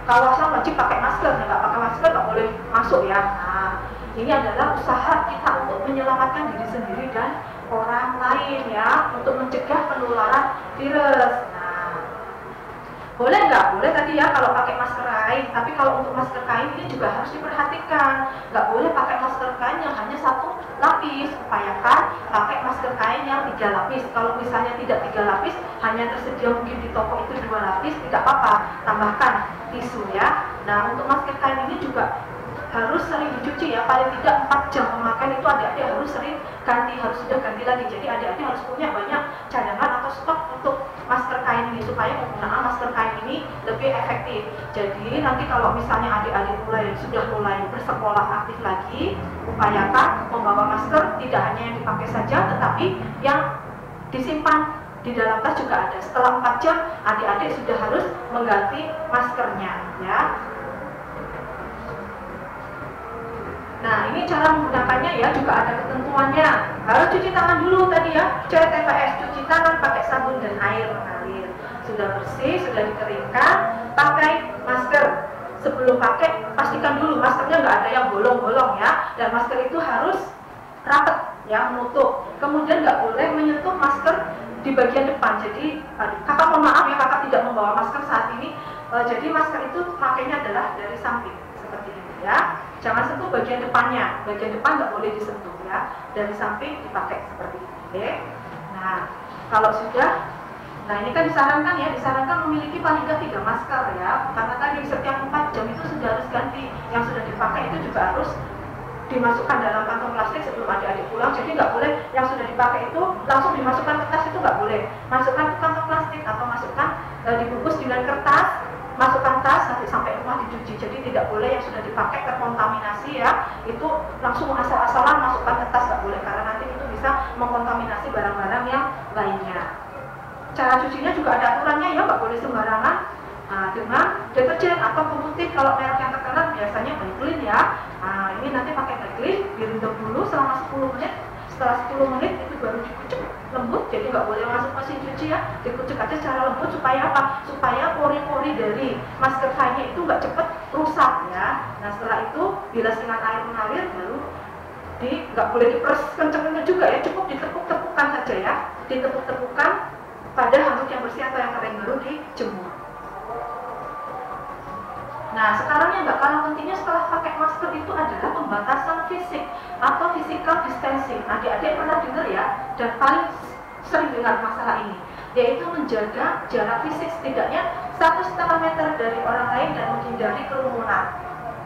kawasan wajib pakai masker, nggak pakai masker nggak boleh masuk ya. Nah, ini adalah usaha kita untuk menyelamatkan diri sendiri dan orang lain ya, untuk mencegah penularan virus. Nah, boleh nggak? Boleh tadi ya kalau pakai masker kain, tapi kalau untuk masker kain ini juga harus diperhatikan. Nggak boleh pakai masker kain yang hanya satu lapis, upayakan pakai masker kain yang 3 lapis. Kalau misalnya tidak 3 lapis, hanya tersedia mungkin di toko itu 2 lapis, tidak apa-apa, tambahkan tisu ya. Nah, untuk masker kain ini juga harus sering dicuci ya, paling tidak 4 jam pemakaian itu adik-adik harus sering ganti, harus sudah ganti lagi. Jadi adik-adik harus punya banyak cadangan atau stok untuk masker kain ini supaya penggunaan masker kain ini lebih efektif. Jadi nanti kalau misalnya adik-adik sudah mulai bersekolah aktif lagi, upayakan membawa masker tidak hanya yang dipakai saja, tetapi yang disimpan di dalam tas juga ada. Setelah 4 jam adik-adik sudah harus mengganti maskernya ya. Nah, ini cara menggunakannya ya, juga ada ketentuannya. Harus cuci tangan dulu tadi ya, CTPS, cuci tangan pakai sabun dan air mengalir. Sudah bersih, sudah dikeringkan, pakai masker. Sebelum pakai, pastikan dulu maskernya nggak ada yang bolong-bolong ya. Dan masker itu harus rapat ya, menutup. Kemudian nggak boleh menyentuh masker di bagian depan. Jadi, kakak mohon maaf ya, kakak tidak membawa masker saat ini. Jadi masker itu pakainya adalah dari samping seperti ini ya. Jangan sentuh bagian depannya, bagian depan nggak boleh disentuh ya. Dari samping dipakai seperti ini. Oke? Nah, kalau sudah, nah ini kan disarankan ya, disarankan memiliki paling nggak 3 masker ya. Karena tadi setiap 4 jam itu sudah harus ganti. Yang sudah dipakai itu juga harus dimasukkan dalam kantong plastik sebelum adik-adik pulang. Jadi nggak boleh yang sudah dipakai itu langsung dimasukkan ke tas, itu nggak boleh. Masukkan ke kantong plastik atau masukkan dibungkus dengan kertas, masukkan tas nanti sampai rumah dicuci. Jadi tidak boleh yang sudah dipakai terkontaminasi ya, itu langsung asal-asalan masukkan ke tas, nggak boleh, karena nanti itu bisa mengkontaminasi barang-barang yang lainnya. Cara cucinya juga ada aturannya ya, nggak boleh sembarangan. Nah, dengan deterjen atau pemutih, kalau merek yang terkenal biasanya Vaseline ya. Nah, ini nanti pakai Vaseline, direndam dulu selama 10 menit. Setelah 10 menit itu baru dikucek lembut, jadi nggak boleh masuk mesin cuci ya, dikucek aja secara lembut. Supaya apa? Supaya pori-pori dari masker kainnya itu nggak cepet rusak ya. Nah, setelah itu bilas dengan air mengalir, baru nggak boleh diperes kenceng-kenceng juga ya, cukup ditepuk-tepukkan saja ya, ditepuk-tepukkan pada handuk yang bersih atau yang kering, baru dijemur. Nah, sekarang yang nggak kalah pentingnya setelah pakai masker itu adalah pembatasan fisik atau physical distancing. Adik-adik pernah dengar ya, dan paling sering dengar masalah ini, yaitu menjaga jarak fisik setidaknya 1,5 meter dari orang lain dan menghindari kerumunan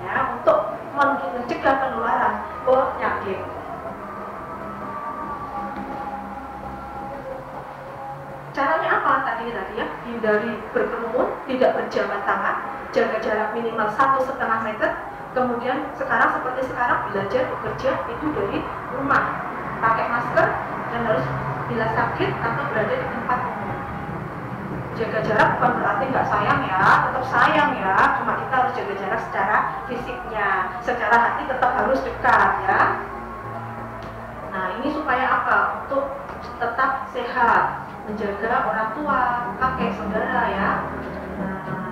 ya, untuk mencegah penularan penyakit. Caranya apa tadi ya? Hindari berkerumun, tidak berjabat tangan, jaga jarak minimal 1,5 meter. Kemudian sekarang seperti sekarang belajar bekerja itu dari rumah, pakai masker dan harus bila sakit atau berada di tempat umum. Jaga jarak bukan berarti nggak sayang ya, tetap sayang ya. Cuma kita harus jaga jarak secara fisiknya, secara hati tetap harus dekat ya. Nah, ini supaya apa? Untuk tetap sehat, menjaga orang tua, kakek, saudara ya. Nah,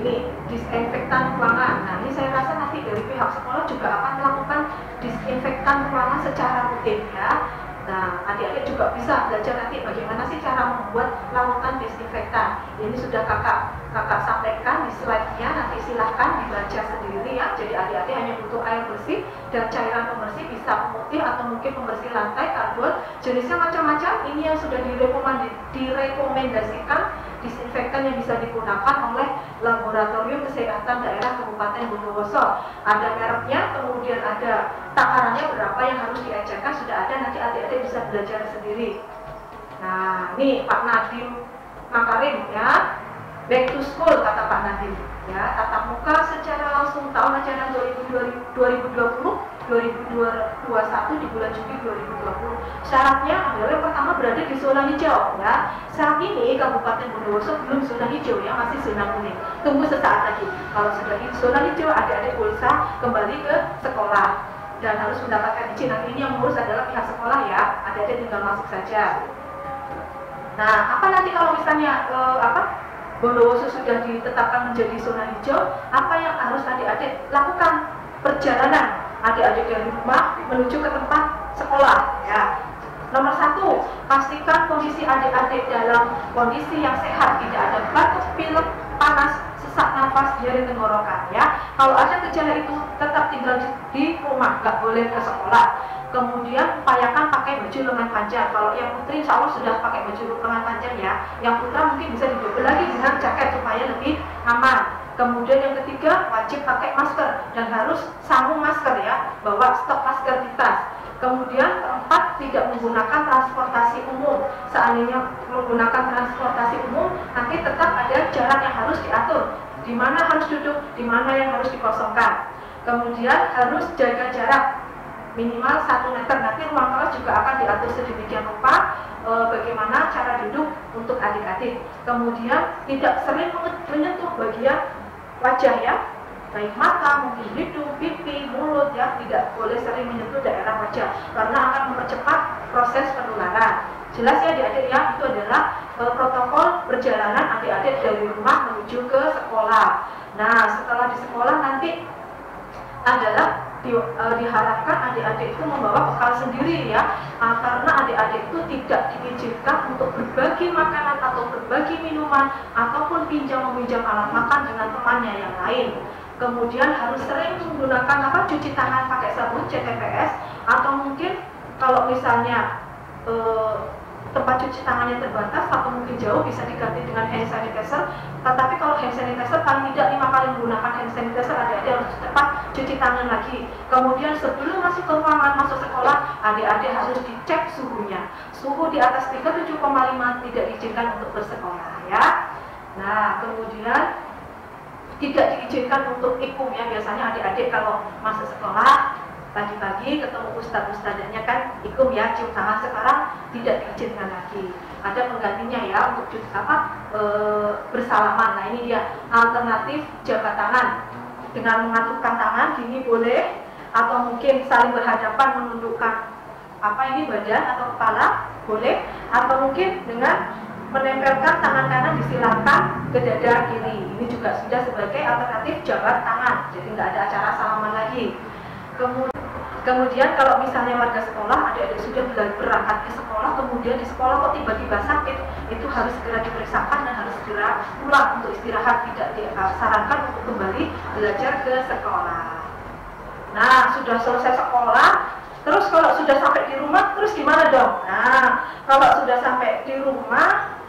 ini disinfektan ruangan. Nah, ini saya rasa nanti dari pihak sekolah juga akan melakukan disinfektan ruangan secara rutin ya. Nah, adik-adik juga bisa belajar nanti bagaimana sih cara membuat larutan disinfektan. Ini sudah kakak sampaikan di slide-nya, nanti silahkan dibaca sendiri ya. Jadi adik-adik hanya butuh air bersih dan cairan pembersih, bisa pemutih atau mungkin pembersih lantai, karbon, jenisnya macam-macam. Ini yang sudah direkomendasikan disinfektan yang bisa digunakan oleh Laboratorium Kesehatan Daerah Kabupaten Bondowoso. Ada mereknya, kemudian ada takarannya berapa yang harus diecerkan, sudah ada, nanti adik-adik bisa belajar sendiri. Nah, ini Pak Nadiem Makarim ya, back to school kata Pak Nadiem ya, tatap muka secara langsung tahun ajaran 2020-2021 di bulan Juli 2020. Syaratnya adalah yang pertama berada di zona hijau ya. Saat ini Kabupaten Bondowoso belum zona hijau ya, masih zona kuning. Tunggu sesaat lagi. Kalau sudah di zona hijau, adik-adik bisa kembali ke sekolah dan harus mendapatkan izin. Nanti ini yang mengurus adalah pihak sekolah ya. Adik-adik tinggal masuk saja. Nah, apa nanti kalau misalnya Bondowoso sudah ditetapkan menjadi zona hijau, apa yang harus adik-adik lakukan? Perjalanan adik-adik dari rumah menuju ke tempat sekolah ya. Nomor 1, pastikan kondisi adik-adik dalam kondisi yang sehat, tidak ada batuk, pilek, panas, sesak nafas, nyeri tenggorokan ya. Kalau ada gejala itu tetap tinggal di rumah, nggak boleh ke sekolah. Kemudian upayakan pakai baju lengan panjang. Kalau yang putri insya Allah sudah pakai baju lengan panjang ya. Yang putra mungkin bisa didobel lagi dengan jaket supaya lebih aman. Kemudian yang ketiga, wajib pakai masker dan harus sambung masker ya, bawa stok masker di tas. Kemudian keempat, tidak menggunakan transportasi umum. Seandainya menggunakan transportasi umum, nanti tetap ada jarak yang harus diatur. Di mana harus duduk, di mana yang harus dikosongkan. Kemudian harus jaga jarak minimal 1 meter. Nanti ruang kelas juga akan diatur sedemikian rupa bagaimana cara duduk untuk adik-adik. Kemudian tidak sering menyentuh bagian wajah ya, baik mata, mungkin hidung, pipi, mulut ya, tidak boleh sering menyentuh daerah wajah karena akan mempercepat proses penularan. Jelas ya adik-adik ya, itu adalah protokol perjalanan adik-adik dari rumah menuju ke sekolah. Nah, setelah di sekolah nanti adalah diharapkan adik-adik itu membawa bekal sendiri ya, karena adik-adik itu tidak diizinkan untuk berbagi makanan atau berbagi minuman ataupun pinjam-meminjam alat makan dengan temannya yang lain. Kemudian harus sering menggunakan cuci tangan pakai sabun CTPS, atau mungkin kalau misalnya tempat cuci tangannya terbatas atau mungkin jauh bisa diganti dengan hand sanitizer. Tetapi kalau hand sanitizer paling tidak 5 kali menggunakan hand sanitizer, adik-adik harus cepat cuci tangan lagi. Kemudian sebelum masuk ke ruangan masuk sekolah, adik-adik harus dicek suhunya. Suhu di atas 37,5 tidak diizinkan untuk bersekolah ya. Nah, kemudian tidak diizinkan untuk ikum ya. Biasanya adik-adik kalau masuk sekolah pagi-pagi ketemu ustadz-ustadznya kan ikum ya, cium tangan. Sekarang tidak diizinkan lagi. Ada penggantinya ya untuk bersalaman. Nah ini dia alternatif jabat tangan dengan mengaturkan tangan gini boleh, atau mungkin saling berhadapan menundukkan badan atau kepala boleh, atau mungkin dengan menempelkan tangan kanan disilakan ke dada kiri. Ini juga sudah sebagai alternatif jabat tangan. Jadi nggak ada acara salaman lagi. Kemudian kalau misalnya warga sekolah, adik-adik sudah berangkat ke sekolah, kemudian di sekolah kok tiba-tiba sakit, itu harus segera diperiksakan dan harus segera pulang untuk istirahat, tidak disarankan untuk kembali belajar ke sekolah. Nah, sudah selesai sekolah, terus kalau sudah sampai di rumah, terus gimana dong? Nah, kalau sudah sampai di rumah,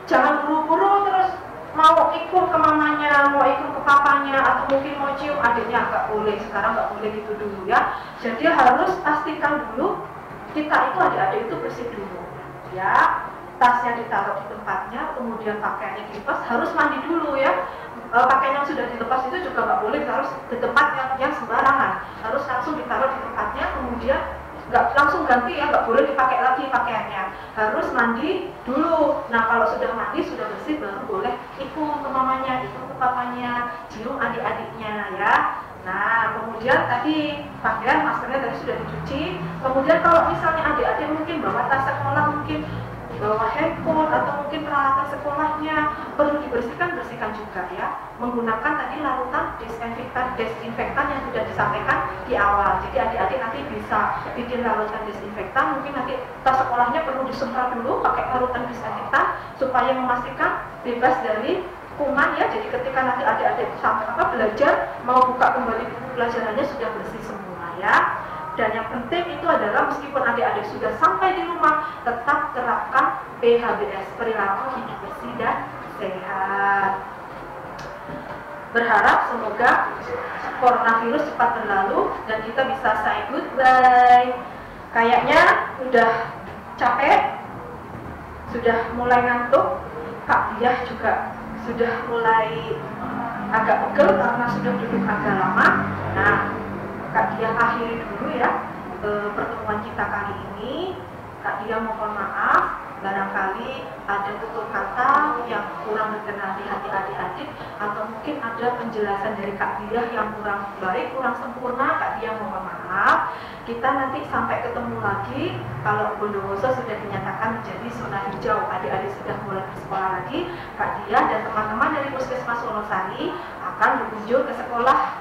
jangan buru-buru terus mau ikut ke mamanya, mau ikut ke papanya, atau mungkin mau cium adiknya, nggak boleh. Sekarang nggak boleh gitu dulu ya. Jadi harus pastikan dulu kita itu adik-adik itu bersih dulu ya. Tasnya ditaruh di tempatnya, kemudian pakaiannya dilepas, harus mandi dulu ya. Pakaian yang sudah dilepas itu juga nggak boleh harus di tempat yang sembarangan, harus langsung ditaruh di tempatnya, kemudian nggak langsung ganti ya, nggak boleh dipakai lagi pakaiannya, harus mandi dulu. Nah kalau sudah mandi, sudah bersih, baru boleh ikut ke mamanya, ikut ke papanya, cium adik-adiknya ya. Nah kemudian tadi pakaian maskernya tadi sudah dicuci. Kemudian kalau misalnya adik-adik mungkin bawa tas sekolah, mungkin bawa handphone atau mungkin peralatan sekolahnya perlu dibersihkan, bersihkan juga ya, menggunakan tadi larutan desinfektan yang sudah disampaikan di awal. Jadi adik-adik nanti bisa bikin larutan desinfektan, mungkin nanti tas sekolahnya perlu disemprot dulu pakai larutan desinfektan supaya memastikan bebas dari kuman ya. Jadi ketika nanti adik-adik sampai belajar mau buka kembali buku pelajarannya sudah bersih semua ya. Dan yang penting itu adalah meskipun adik-adik sudah sampai di rumah, tetap terapkan PHBS, perilaku hidup bersih dan sehat. Berharap semoga coronavirus cepat berlalu dan kita bisa say goodbye. Kayaknya udah capek, sudah mulai ngantuk. Kak Diah juga sudah mulai agak pegel karena sudah duduk agak lama. Nah, Kak Diah akhiri dulu ya pertemuan kita kali ini. Kak Diah mohon maaf barangkali ada tutur kata yang kurang berkenan di hati adik-adik, atau mungkin ada penjelasan dari Kak Diah yang kurang baik, kurang sempurna. Kak Diah mohon maaf. Kita nanti sampai ketemu lagi kalau Bondowoso sudah dinyatakan menjadi zona hijau, adik-adik sudah mulai bersekolah lagi. Kak Diah dan teman-teman dari Puskesmas Wonosari akan berkunjung ke sekolah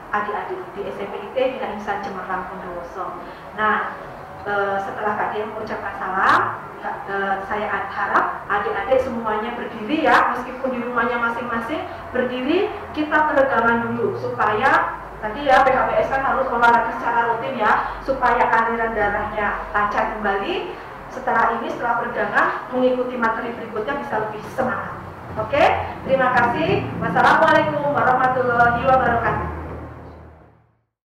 adik-adik di SMPIT Bina Insan Cemerlang Bondowoso. Nah, setelah Kak Diah mengucapkan salam, saya harap adik-adik semuanya berdiri ya, meskipun di rumahnya masing-masing berdiri, kita peregangan dulu supaya Tadi ya PHBS kan harus olahraga secara rutin ya, supaya aliran darahnya lancar kembali. Setelah ini, setelah peregangan, mengikuti materi berikutnya bisa lebih semangat. Oke, terima kasih. Wassalamualaikum warahmatullahi wabarakatuh.